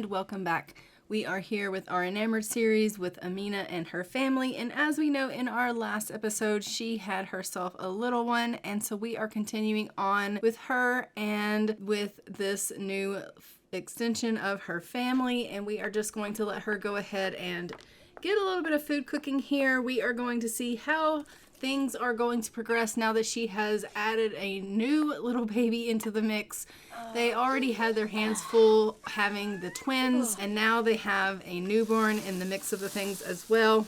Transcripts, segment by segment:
and welcome back. We are here with our Enamoured series with Amina and her family, and as we know in our last episode, she had herself a little one, and so we are continuing on with her and with this new extension of her family, and we are just going to let her go ahead and get a little bit of food cooking here. We are going to see how things are going to progress now that she has added a new little baby into the mix. They already had their hands full having the twins, and now they have a newborn in the mix of the things as well.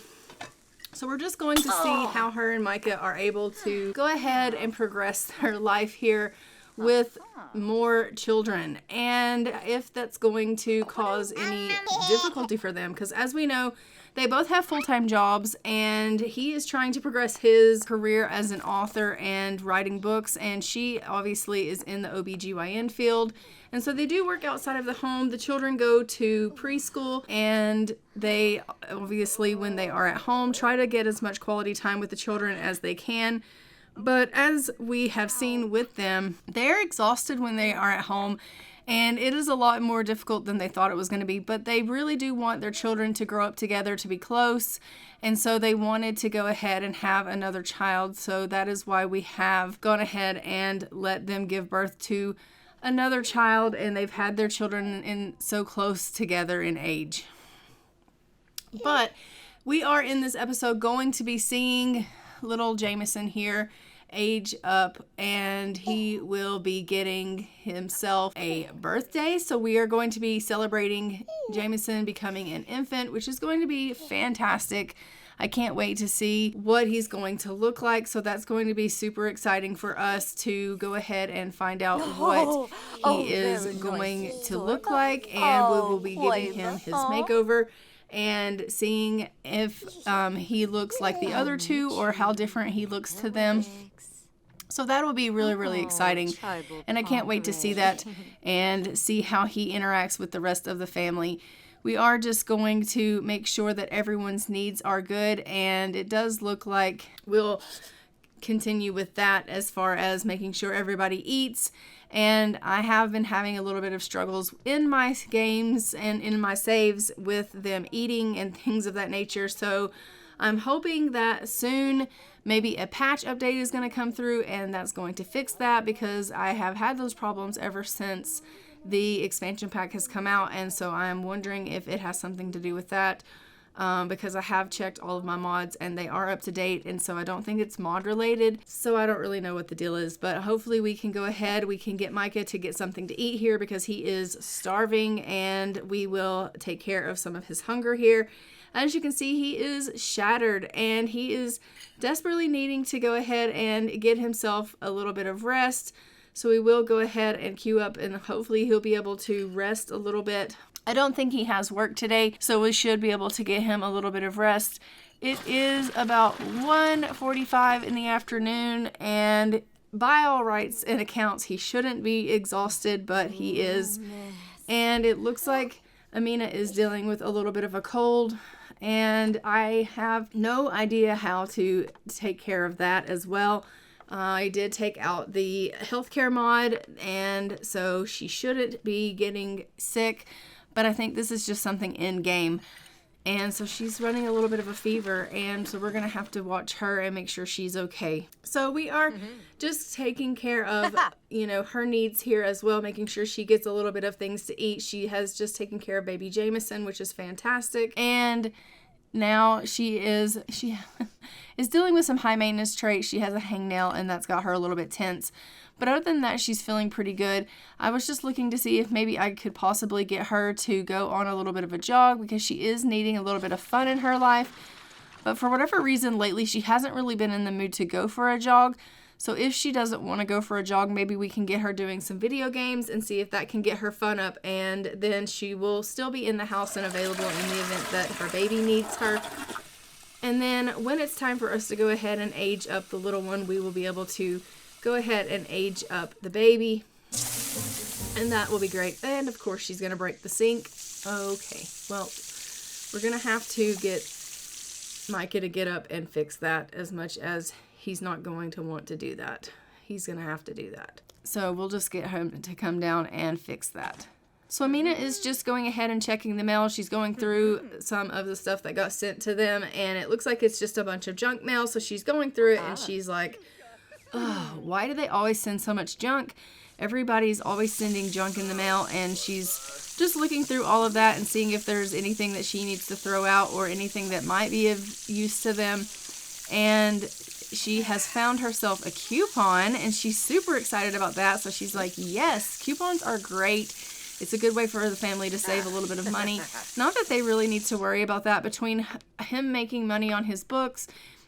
So we're just going to see how her and Micah are able to go ahead and progress their life here with more children, and if that's going to cause any difficulty for them, because as we know, they both have full-time jobs, and he is trying to progress his career as an author and writing books, and she obviously is in the OBGYN field, and so they do work outside of the home. The children go to preschool, and they obviously, when they are at home, try to get as much quality time with the children as they can. But as we have seen with them, they're exhausted when they are at home, and it is a lot more difficult than they thought it was going to be. But they really do want their children to grow up together, to be close, and so they wanted to go ahead and have another child. So that is why we have gone ahead and let them give birth to another child, and they've had their children in so close together in age. But we are in this episode going to be seeing little Jamison here age up, and he will be getting himself a birthday. So we are going to be celebrating Jamison becoming an infant, which is going to be fantastic. I can't wait to see what he's going to look like. So that's going to be super exciting for us to go ahead and find out what he is going to look like, and we will be giving him his makeover and seeing if he looks like the other two or how different he looks to them. So that will be really, really exciting, and I can't wait to see that and see how he interacts with the rest of the family. We are just going to make sure that everyone's needs are good, and it does look like we'll continue with that as far as making sure everybody eats. And I have been having a little bit of struggles in my games and in my saves with them eating and things of that nature. So I'm hoping that soon maybe a patch update is going to come through, and that's going to fix that, because I have had those problems ever since the expansion pack has come out. And so I'm wondering if it has something to do with that. Because I have checked all of my mods and they are up to date, and so I don't think it's mod related, so I don't really know what the deal is. But hopefully we can go ahead, we can get Micah to get something to eat here, because he is starving, and we will take care of some of his hunger here. As you can see, he is shattered, and he is desperately needing to go ahead and get himself a little bit of rest. So we will go ahead and queue up, and hopefully he'll be able to rest a little bit. I don't think he has work today, so we should be able to get him a little bit of rest. It is about 1:45 in the afternoon, and by all rights and accounts, he shouldn't be exhausted, but he is. And it looks like Amina is dealing with a little bit of a cold, and I have no idea how to take care of that as well. I did take out the healthcare mod, and so she shouldn't be getting sick. But I think this is just something in game. And so she's running a little bit of a fever, and so we're going to have to watch her and make sure she's okay. So we are just taking care of, her needs here as well, making sure she gets a little bit of things to eat. She has just taken care of baby Jamison, which is fantastic. And now she is dealing with some high maintenance traits. She has a hangnail, and that's got her a little bit tense. But other than that, she's feeling pretty good. I was just looking to see if maybe I could possibly get her to go on a little bit of a jog, because she is needing a little bit of fun in her life. But for whatever reason, lately, she hasn't really been in the mood to go for a jog. So if she doesn't want to go for a jog, maybe we can get her doing some video games and see if that can get her fun up. And then she will still be in the house and available in the event that her baby needs her. And then when it's time for us to go ahead and age up the little one, we will be able to go ahead and age up the baby, and that will be great. And of course she's going to break the sink. Okay, well, we're going to have to get Micah to get up and fix that, as much as he's not going to want to do that. He's going to have to do that. So we'll just get him to come down and fix that. So Amina is just going ahead and checking the mail. She's going through some of the stuff that got sent to them, and it looks like it's just a bunch of junk mail. So she's going through it, and she's like, oh, why do they always send so much junk? Everybody's always sending junk in the mail, and she's just looking through all of that and seeing if there's anything that she needs to throw out or anything that might be of use to them. And she has found herself a coupon, and she's super excited about that. So she's like, yes, coupons are great. It's a good way for the family to save a little bit of money. Not that they really need to worry about that. Between him making money on his books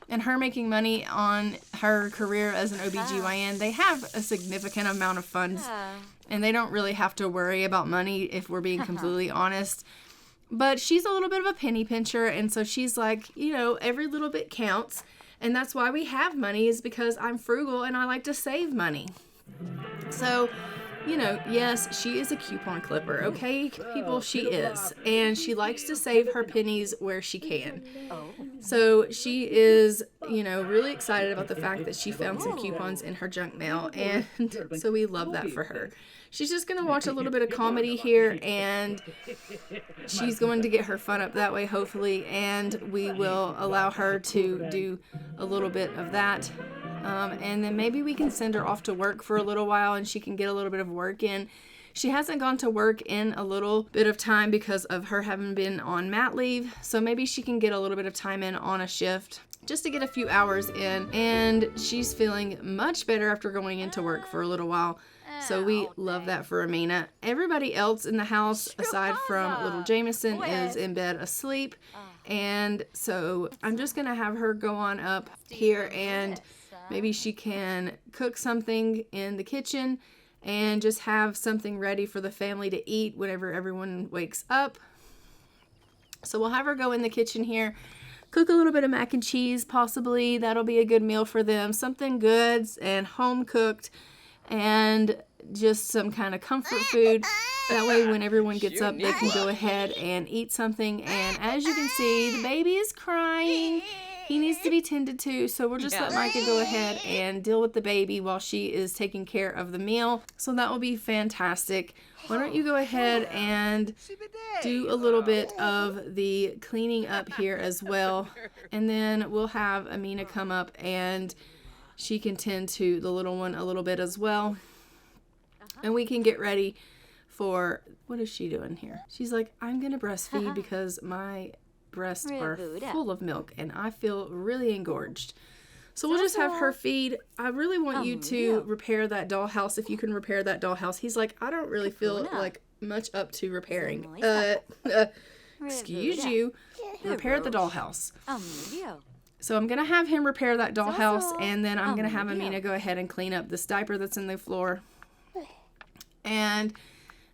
and her making money on her career as an OBGYN, they have a significant amount of funds. And they don't really have to worry about money, if we're being completely honest. But she's a little bit of a penny pincher, and so she's like, every little bit counts. And that's why we have money, is because I'm frugal and I like to save money. So, yes, she is a coupon clipper, okay, people? She is. And she likes to save her pennies where she can. So she is, really excited about the fact that she found some coupons in her junk mail. And so we love that for her. She's just going to watch a little bit of comedy here, and she's going to get her fun up that way, hopefully. And we will allow her to do a little bit of that. And then maybe we can send her off to work for a little while, and she can get a little bit of work in. She hasn't gone to work in a little bit of time because of her having been on mat leave. So maybe she can get a little bit of time in on a shift just to get a few hours in. And she's feeling much better after going into work for a little while. So we love that for Amina. Everybody else in the house, aside from little Jamison, is in bed asleep. And so I'm just going to have her go on up here, and maybe she can cook something in the kitchen and just have something ready for the family to eat whenever everyone wakes up. So we'll have her go in the kitchen here, cook a little bit of mac and cheese, possibly. That'll be a good meal for them. Something good and home cooked, and just some kind of comfort food. That way when everyone gets up, they can go ahead and eat something. And as you can see, the baby is crying. He needs to be tended to, so we'll just let Micah go ahead and deal with the baby while she is taking care of the meal. So that will be fantastic. Why don't you go ahead and do a little bit of the cleaning up here as well. And then we'll have Amina come up, and she can tend to the little one a little bit as well. And we can get ready for, what is she doing here? She's like, I'm going to breastfeed because my breasts are full of milk and I feel really engorged. So we'll just have her feed. I really want you to repair that dollhouse, if you can repair that dollhouse. He's like, I don't really feel like much up to repairing. Excuse you. Repair the dollhouse. So I'm going to have him repair that dollhouse, and then I'm going to have Amina go ahead and clean up this diaper that's in the floor. And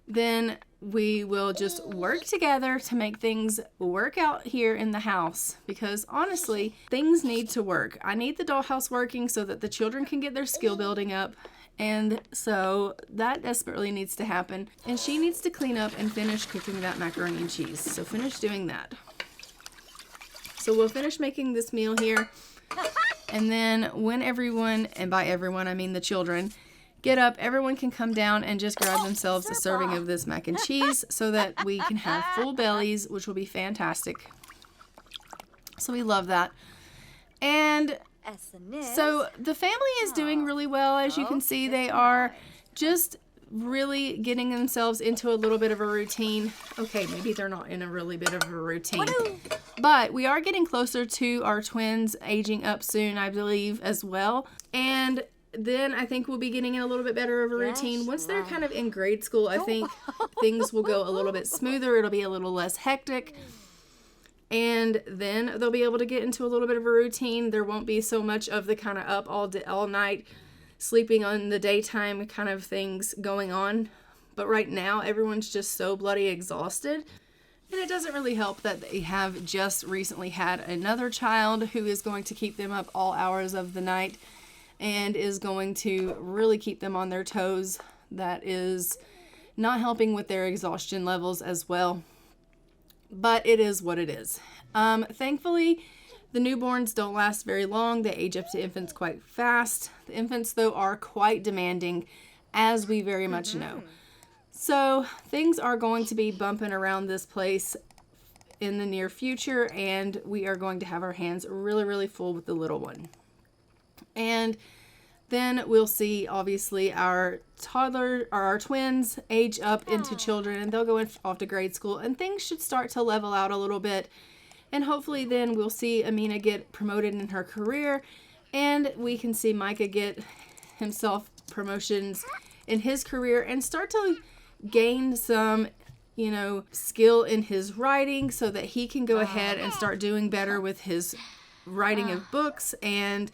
then we will just work together to make things work out here in the house, because honestly, things need to work. I need the dollhouse working so that the children can get their skill building up. And so that desperately needs to happen. And she needs to clean up and finish cooking that macaroni and cheese. So finish doing that. So we'll finish making this meal here. And then when everyone, and by everyone I mean the children, get up, everyone can come down and just grab themselves a serving of this mac and cheese so that we can have full bellies, which will be fantastic. So we love that. And so the family is doing really well. As you can see, they are just really getting themselves into a little bit of a routine. Okay, maybe they're not in a really bit of a routine, but we are getting closer to our twins aging up soon, I believe, as well. And then I think we'll be getting in a little bit better of a routine. Once they're kind of in grade school, I think things will go a little bit smoother. It'll be a little less hectic. And then they'll be able to get into a little bit of a routine. There won't be so much of the kind of up all night, sleeping on the daytime kind of things going on. But right now, everyone's just so bloody exhausted. And it doesn't really help that they have just recently had another child who is going to keep them up all hours of the night and is going to really keep them on their toes. That is not helping with their exhaustion levels as well. But it is what it is. Thankfully, the newborns don't last very long. They age up to infants quite fast. The infants, though, are quite demanding, as we very much know. So things are going to be bumping around this place in the near future, and we are going to have our hands really, really full with the little one. And then we'll see, obviously, our toddler or our twins age up into children, and they'll go off to grade school, and things should start to level out a little bit. And hopefully then we'll see Amina get promoted in her career, and we can see Micah get himself promotions in his career and start to gain some, skill in his writing so that he can go ahead and start doing better with his writing of books and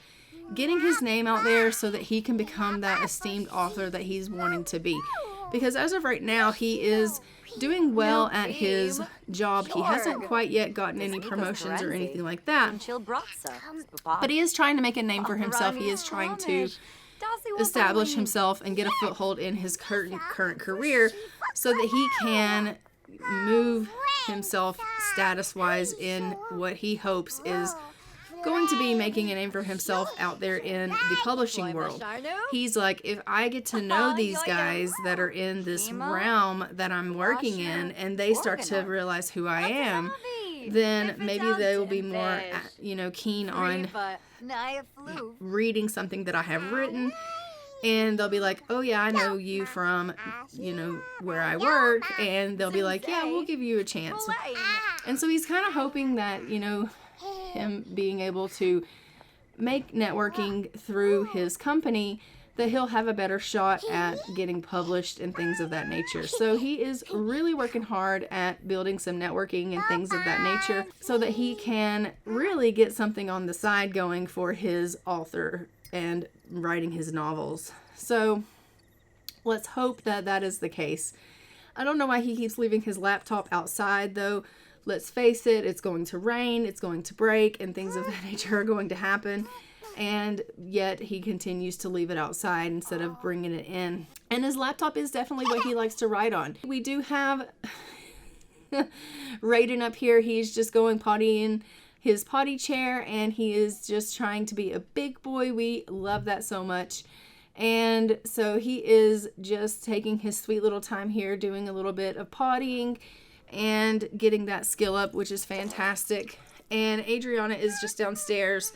getting his name out there so that he can become that esteemed author that he's wanting to be. Because as of right now, he is doing well at his job. He hasn't quite yet gotten any promotions or anything like that. But he is trying to make a name for himself. He is trying to establish himself and get a foothold in his current career so that he can move himself status-wise in what he hopes is going to be making a name for himself out there in the publishing world. He's like, if I get to know these guys that are in this realm that I'm working in, and they start to realize who I am, then maybe they will be more, keen on reading something that I have written. And they'll be like, oh yeah, I know you from, where I work. And they'll be like, yeah, we'll give you a chance. And so he's kind of hoping that, him being able to make networking through his company, that he'll have a better shot at getting published and things of that nature. So he is really working hard at building some networking and things of that nature so that he can really get something on the side going for his author and writing his novels. So let's hope that that is the case. I don't know why he keeps leaving his laptop outside though. Let's face it, it's going to rain, it's going to break, and things of that nature are going to happen. And yet he continues to leave it outside instead of bringing it in. And his laptop is definitely what he likes to write on. We do have Raiden up here. He's just going potty in his potty chair, and he is just trying to be a big boy. We love that so much. And so he is just taking his sweet little time here, doing a little bit of pottying and getting that skill up, which is fantastic. And Adriana is just downstairs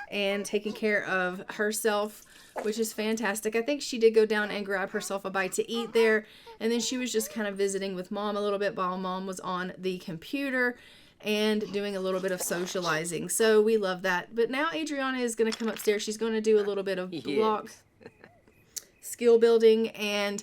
and taking care of herself, which is fantastic. I think she did go down and grab herself a bite to eat there, and then she was just kind of visiting with Mom a little bit while Mom was on the computer and doing a little bit of socializing. So we love that. But now Adriana is going to come upstairs. She's going to do a little bit of block skill building, and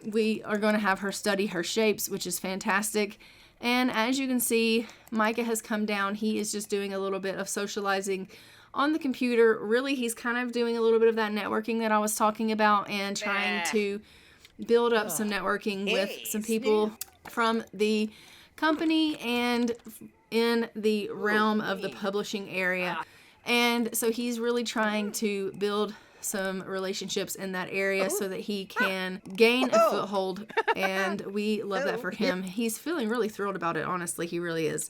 we are going to have her study her shapes, which is fantastic. And as you can see, Micah has come down. He is just doing a little bit of socializing on the computer. Really, he's kind of doing a little bit of that networking that I was talking about and trying to build up some networking with some people from the company and in the realm of the publishing area. And so he's really trying to build some relationships in that area so that he can gain a foothold, and we love that for him. He's feeling really thrilled about it, honestly. He really is.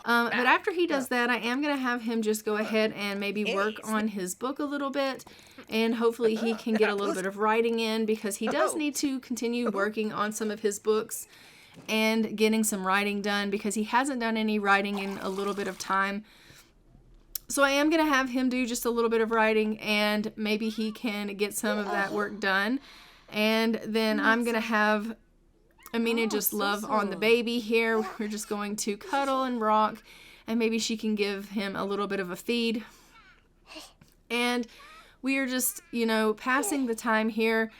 But after he does that, I am going to have him just go ahead and maybe work on his book a little bit, and hopefully he can get a little bit of writing in, because he does need to continue working on some of his books and getting some writing done, because he hasn't done any writing in a little bit of time. So I am going to have him do just a little bit of writing, and maybe he can get some of that work done. And then I'm going to have Amina just love on the baby here. We're just going to cuddle and rock, and maybe she can give him a little bit of a feed. And we are just, passing the time here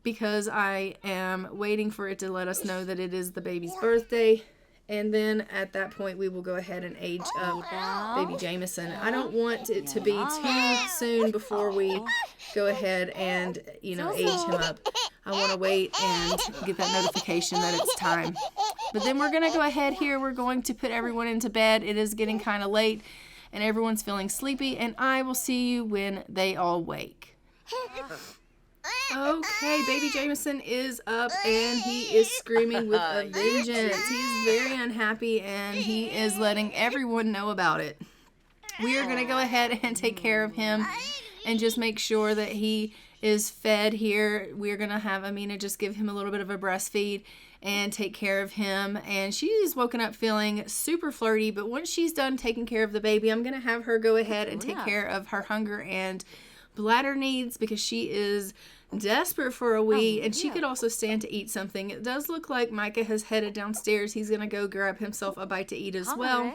because I am waiting for it to let us know that it is the baby's birthday. And then at that point, we will go ahead and age up baby Jamison. I don't want it to be too soon before we go ahead and, age him up. I want to wait and get that notification that it's time. But then we're going to go ahead here. We're going to put everyone into bed. It is getting kind of late, and everyone's feeling sleepy. And I will see you when they all wake. Okay, baby Jamison is up, and he is screaming with a vengeance. He's very unhappy, and he is letting everyone know about it. We are going to go ahead and take care of him and just make sure that he is fed here. We're going to have Amina just give him a little bit of a breastfeed and take care of him. And she's woken up feeling super flirty, but once she's done taking care of the baby, I'm going to have her go ahead and take care of her hunger and bladder needs, because she is desperate for a wee, and she could also stand to eat something. It does look like Micah has headed downstairs. He's going to go grab himself a bite to eat as well.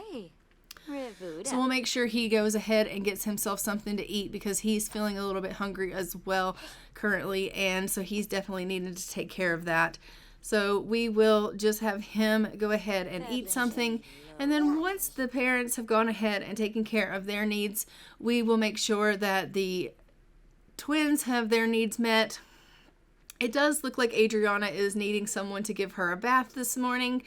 So we'll make sure he goes ahead and gets himself something to eat, because he's feeling a little bit hungry as well currently, and so he's definitely needing to take care of that. So we will just have him go ahead and eat something, and then once the parents have gone ahead and taken care of their needs, we will make sure that the twins have their needs met. It does look like Adriana is needing someone to give her a bath this morning.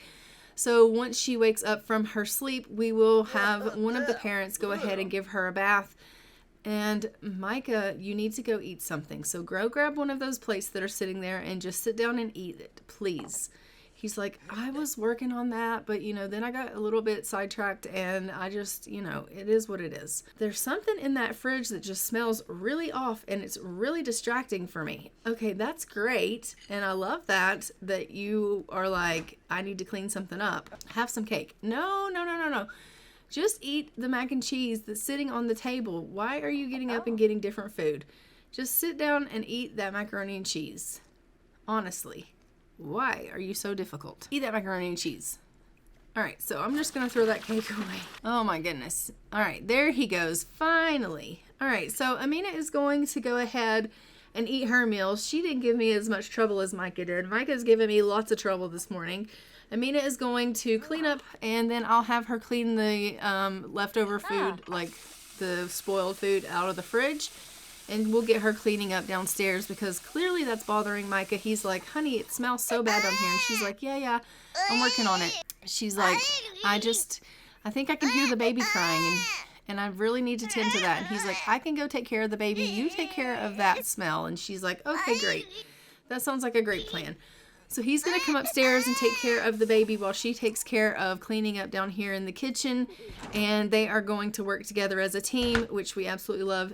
So once she wakes up from her sleep, we will have one of the parents go ahead and give her a bath. And Micah, you need to go eat something. So go grab one of those plates that are sitting there and just sit down and eat it, please. He's like, I was working on that, but, then I got a little bit sidetracked, and I just, it is what it is. There's something in that fridge that just smells really off, and it's really distracting for me. Okay, that's great, and I love that you are like, I need to clean something up. Have some cake. No. Just eat the mac and cheese that's sitting on the table. Why are you getting up and getting different food? Just sit down and eat that macaroni and cheese. Honestly. Why are you so difficult? Eat that macaroni and cheese. All right, so I'm just going to throw that cake away. Oh my goodness. All right, there he goes. Finally. All right, so Amina is going to go ahead and eat her meal. She didn't give me as much trouble as Micah did. Micah's given me lots of trouble this morning. Amina is going to clean up, and then I'll have her clean the leftover food, like the spoiled food, out of the fridge. And we'll get her cleaning up downstairs, because clearly that's bothering Micah. He's like, honey, it smells so bad down here. And she's like, yeah, I'm working on it. She's like, I think I can hear the baby crying, and I really need to tend to that. And he's like, I can go take care of the baby. You take care of that smell. And she's like, okay, great. That sounds like a great plan. So he's going to come upstairs and take care of the baby while she takes care of cleaning up down here in the kitchen. And they are going to work together as a team, which we absolutely love.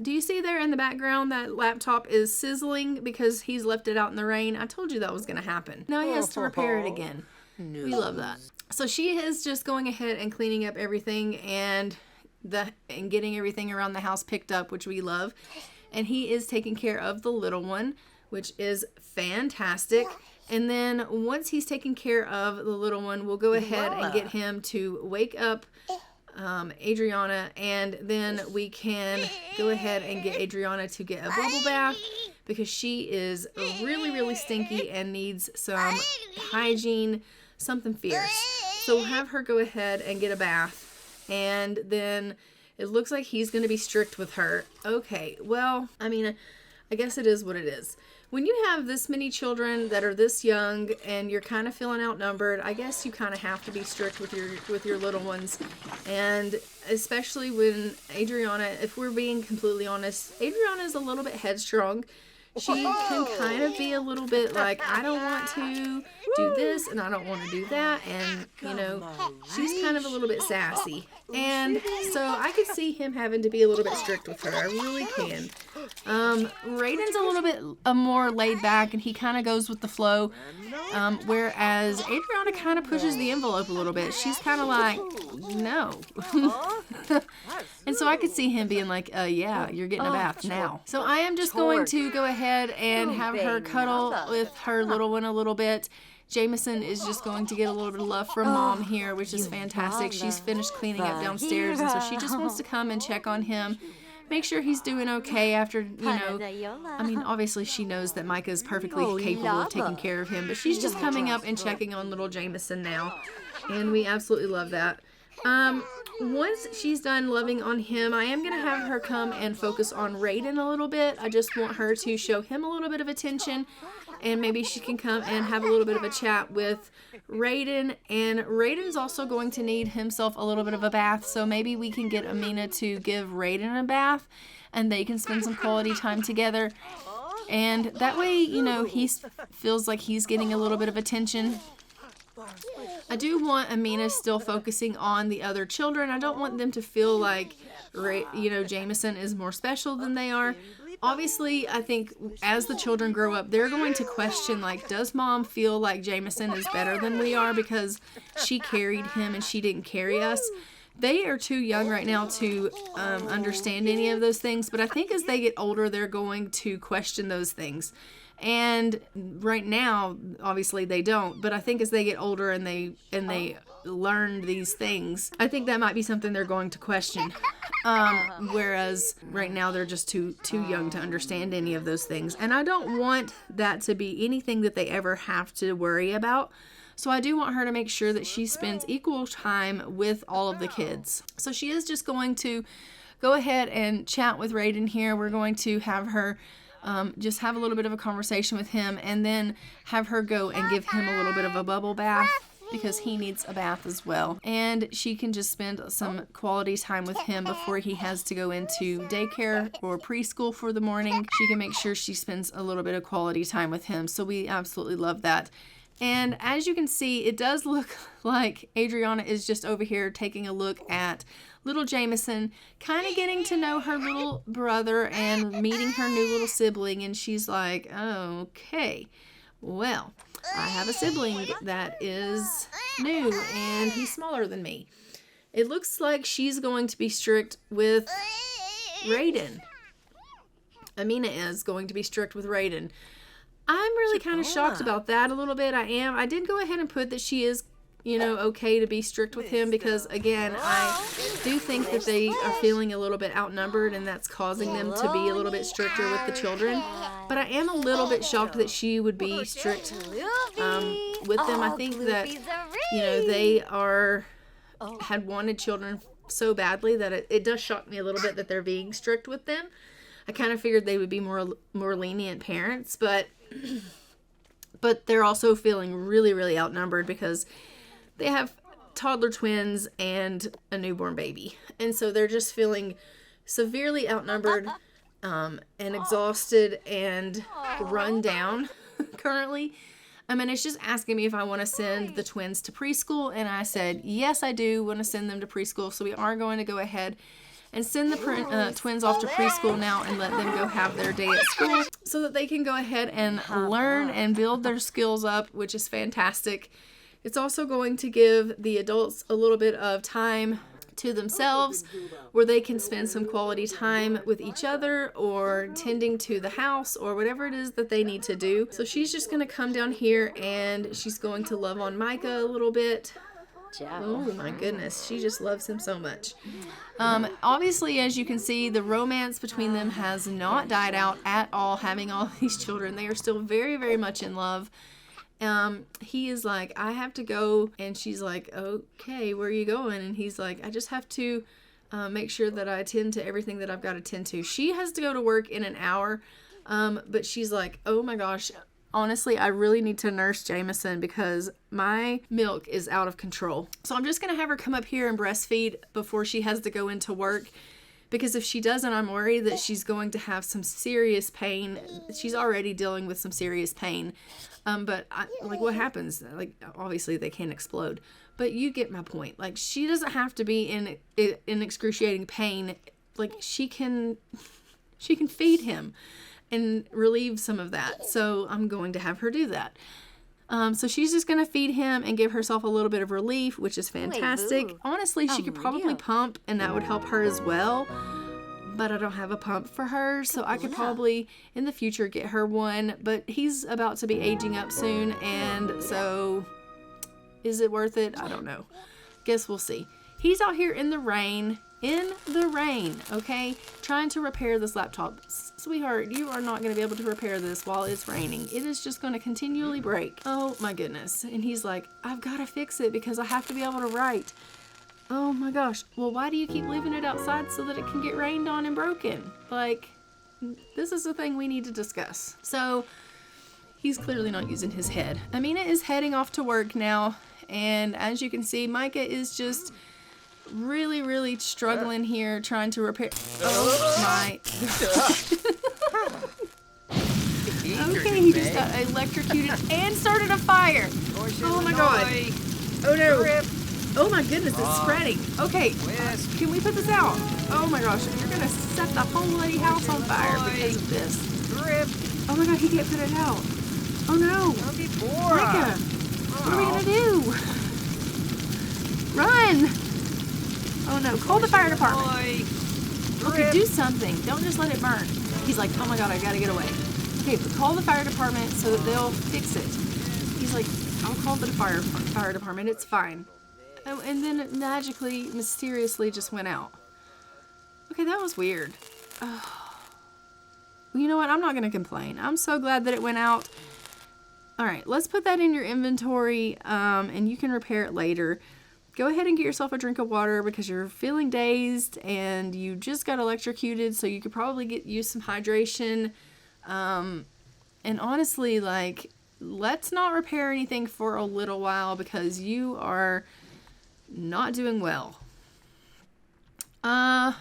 Do you see there in the background that laptop is sizzling because he's left it out in the rain? I told you that was going to happen. Now he has to repair it again. No. We love that. So she is just going ahead and cleaning up everything and getting everything around the house picked up, which we love. And he is taking care of the little one, which is fantastic. And then once he's taken care of the little one, we'll go ahead and get him to wake up Adriana, and then we can go ahead and get Adriana to get a bubble bath, because she is really stinky and needs some hygiene, something fierce. So we'll have her go ahead and get a bath, and then it looks like he's going to be strict with her. Okay, well, I mean, I guess it is what it is. When you have this many children that are this young and you're kind of feeling outnumbered, I guess you kind of have to be strict with your little ones. And especially when Adriana, if we're being completely honest, Adriana is a little bit headstrong. She can kind of be a little bit like, I don't want to do this and I don't want to do that. And, she's kind of a little bit sassy. And so I could see him having to be a little bit strict with her. I really can. Raiden's a little bit more laid back, and he kind of goes with the flow. Whereas Adriana kind of pushes the envelope a little bit. She's kind of like, no. And so I could see him being like, yeah, you're getting a bath now. So I am just going to go ahead and have her cuddle with her little one a little bit. Jamison is just going to get a little bit of love from Mom here, which is fantastic. She's finished cleaning up downstairs, and so she just wants to come and check on him, make sure he's doing okay after, I mean, obviously she knows that Micah is perfectly capable of taking care of him, but she's just coming up and checking on little Jamison now, and we absolutely love that. Once she's done loving on him, I am going to have her come and focus on Raiden a little bit. I just want her to show him a little bit of attention, and maybe she can come and have a little bit of a chat with Raiden. And Raiden's also going to need himself a little bit of a bath, so maybe we can get Amina to give Raiden a bath, and they can spend some quality time together. And that way, he feels like he's getting a little bit of attention. I do want Amina still focusing on the other children. I don't want them to feel like, Jamison is more special than they are. Obviously, I think as the children grow up, they're going to question, like, does mom feel like Jamison is better than we are because she carried him and she didn't carry us? They are too young right now to understand any of those things, but I think as they get older, they're going to question those things. And right now, obviously they don't, but I think as they get older and they learn these things, I think that might be something they're going to question. Whereas right now they're just too young to understand any of those things. And I don't want that to be anything that they ever have to worry about. So I do want her to make sure that she spends equal time with all of the kids. So she is just going to go ahead and chat with Raiden here. We're going to have her just have a little bit of a conversation with him, and then have her go and give him a little bit of a bubble bath because he needs a bath as well. And she can just spend some quality time with him before he has to go into daycare or preschool for the morning. She can make sure she spends a little bit of quality time with him. So we absolutely love that. And as you can see, it does look like Adriana is just over here taking a look at little Jamison, kind of getting to know her little brother and meeting her new little sibling. And she's like, okay, well, I have a sibling that is new and he's smaller than me. It looks like she's going to be strict with Raiden. Amina is going to be strict with Raiden. I'm really kind of shocked about that a little bit. I did go ahead and put that she is, okay to be strict with him because, again, I do think that they are feeling a little bit outnumbered and that's causing them to be a little bit stricter with the children. But I am a little bit shocked that she would be strict with them. I think that, they had wanted children so badly that it does shock me a little bit that they're being strict with them. I kind of figured they would be more lenient parents, but they're also feeling really, really outnumbered because they have toddler twins and a newborn baby. And so they're just feeling severely outnumbered and exhausted and run down currently. It's just asking me if I want to send the twins to preschool, and I said, yes, I do want to send them to preschool. So we are going to go ahead and send the twins off to preschool now and let them go have their day at school so that they can go ahead and learn and build their skills up, which is fantastic. It's also going to give the adults a little bit of time to themselves where they can spend some quality time with each other or tending to the house or whatever it is that they need to do. So she's just going to come down here and she's going to love on Micah a little bit. Oh my goodness, she just loves him so much. Obviously, as you can see, the romance between them has not died out at all, having all these children. They are still very, very much in love. He is like, I have to go, and she's like, okay, where are you going? And he's like, I just have to make sure that I attend to everything that I've got to attend to. She has to go to work in an hour, but she's like, oh my gosh, honestly, I really need to nurse Jamison because my milk is out of control. So I'm just going to have her come up here and breastfeed before she has to go into work. Because if she doesn't, I'm worried that she's going to have some serious pain. She's already dealing with some serious pain. But what happens? Obviously they can't explode. But you get my point. She doesn't have to be in excruciating pain. She can feed him and relieve some of that. So I'm going to have her do that. So she's just going to feed him and give herself a little bit of relief, which is fantastic. Honestly, she could probably pump and that would help her as well. But I don't have a pump for her, so I could probably in the future get her one. But he's about to be aging up soon, and so is it worth it? I don't know. Guess we'll see. He's out here in the rain, okay? Trying to repair this laptop. Sweetheart, you are not going to be able to repair this while it's raining. It is just going to continually break. Oh my goodness. And he's like, I've got to fix it because I have to be able to write. Oh my gosh. Well, why do you keep leaving it outside so that it can get rained on and broken? This is the thing we need to discuss. So he's clearly not using his head. Amina is heading off to work now. And as you can see, Micah is just really, really struggling here trying to repair. Oh my. Okay, he just got electrocuted and started a fire. Oh my god. Oh no. Oh my goodness, it's spreading. Okay, can we put this out? Oh my gosh, you're gonna set the whole bloody house on fire because of this. Oh my god, he can't put it out. Oh no. Micah, what are we gonna do? Run! Oh no, call the fire department. Okay, do something. Don't just let it burn. He's like, oh my god, I gotta get away. Okay, but call the fire department so that they'll fix it. He's like, I'll call the fire department, it's fine. Oh, and then it magically, mysteriously just went out. Okay, that was weird. Oh. Well, you know what? I'm not going to complain. I'm so glad that it went out. All right, let's put that in your inventory, and you can repair it later. Go ahead and get yourself a drink of water because you're feeling dazed and you just got electrocuted, so you could probably use some hydration. And honestly, like, let's not repair anything for a little while because you are not doing well. That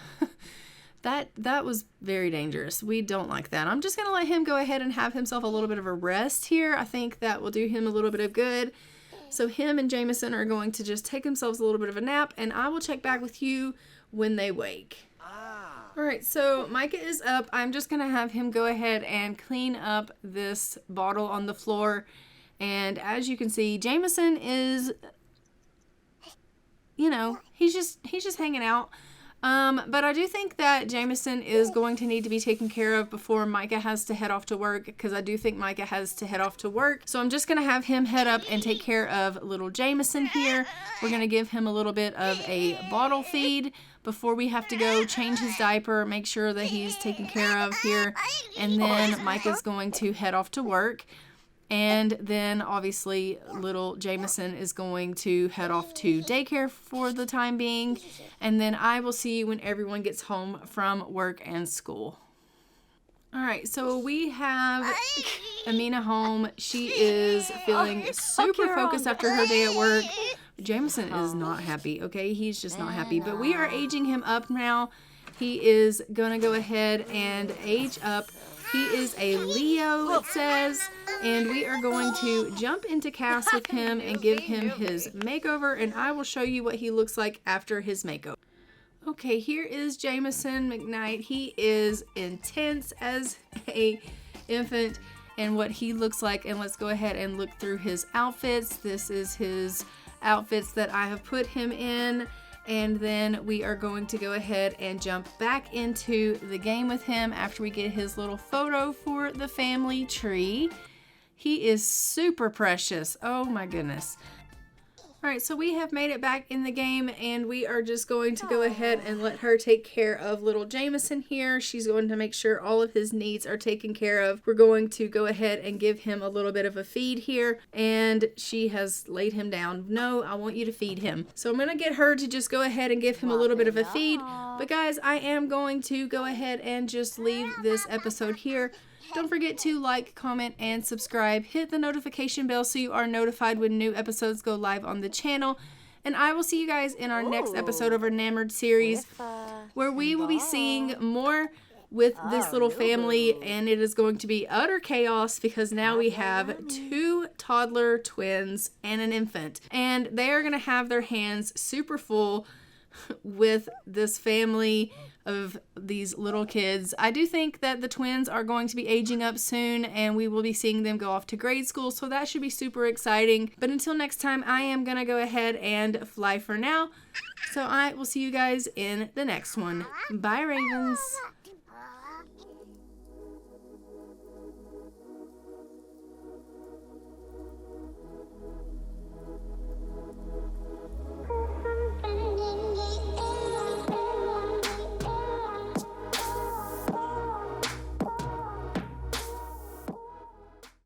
was very dangerous. We don't like that. I'm just going to let him go ahead and have himself a little bit of a rest here. I think that will do him a little bit of good. So him and Jamison are going to just take themselves a little bit of a nap, and I will check back with you when they wake. All right, so Micah is up. I'm just going to have him go ahead and clean up this bottle on the floor. And as you can see, Jamison is, you know, he's just hanging out. But I do think that Jamison is going to need to be taken care of before Micah has to head off to work, because I do think Micah has to head off to work. So I'm just going to have him head up and take care of little Jamison here. We're going to give him a little bit of a bottle feed before we have to go change his diaper, make sure that he's taken care of here. And then Micah's going to head off to work. And then, obviously, little Jamison is going to head off to daycare for the time being. And then I will see you when everyone gets home from work and school. All right, so we have Amina home. She is feeling super focused after her day at work. Jamison is not happy, okay? He's just not happy. But we are aging him up now. He is going to go ahead and age up. He is a Leo, it says, and we are going to jump into cast with him and give him his makeover, and I will show you what he looks like after his makeover. Okay, here is Jamison McKnight. He is intense as a infant and what he looks like, and let's go ahead and look through his outfits. This is his outfits that I have put him in. And then we are going to go ahead and jump back into the game with him after we get his little photo for the family tree. He is super precious. Oh my goodness. All right, so we have made it back in the game, and we are just going to go ahead and let her take care of little Jamison here. She's going to make sure all of his needs are taken care of. We're going to go ahead and give him a little bit of a feed here, and she has laid him down. No, I want you to feed him. So I'm going to get her to just go ahead and give him a little bit of a feed. But guys, I am going to go ahead and just leave this episode here. Don't forget to like, comment, and subscribe. Hit the notification bell so you are notified when new episodes go live on the channel. And I will see you guys in our next episode of our Enamoured series, where we will be seeing more with this little family, and it is going to be utter chaos because now we have 2 toddler twins and an infant, and they are going to have their hands super full with this family of these little kids. I do think that the twins are going to be aging up soon, and we will be seeing them go off to grade school, so that should be super exciting. But until next time, I am gonna go ahead and fly for now, so I will see you guys in the next one. Bye, Ravens.